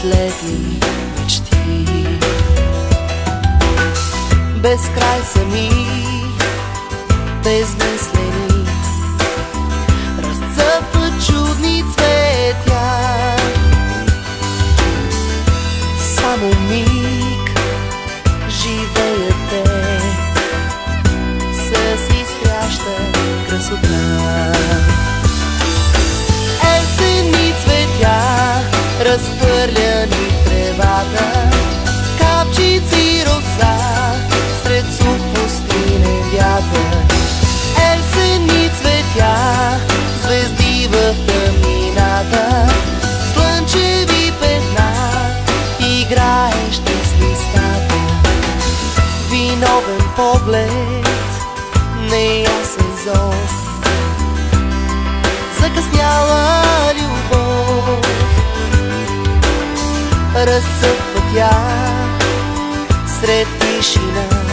избледли мечти. Без край сами, безмислени, разцъпват чудни цветя. Само миг живеят те с изкряща красота. Есенни цветя, разхвърляни в тревата, капчици роса сред сух пустинен вятър. Есенни цветя, звезди в тъмнината, слънчеви петна, играещи с листата. Виновен поглед, неясен зов, закъсняла любов. Разцъфва тя сред тишина,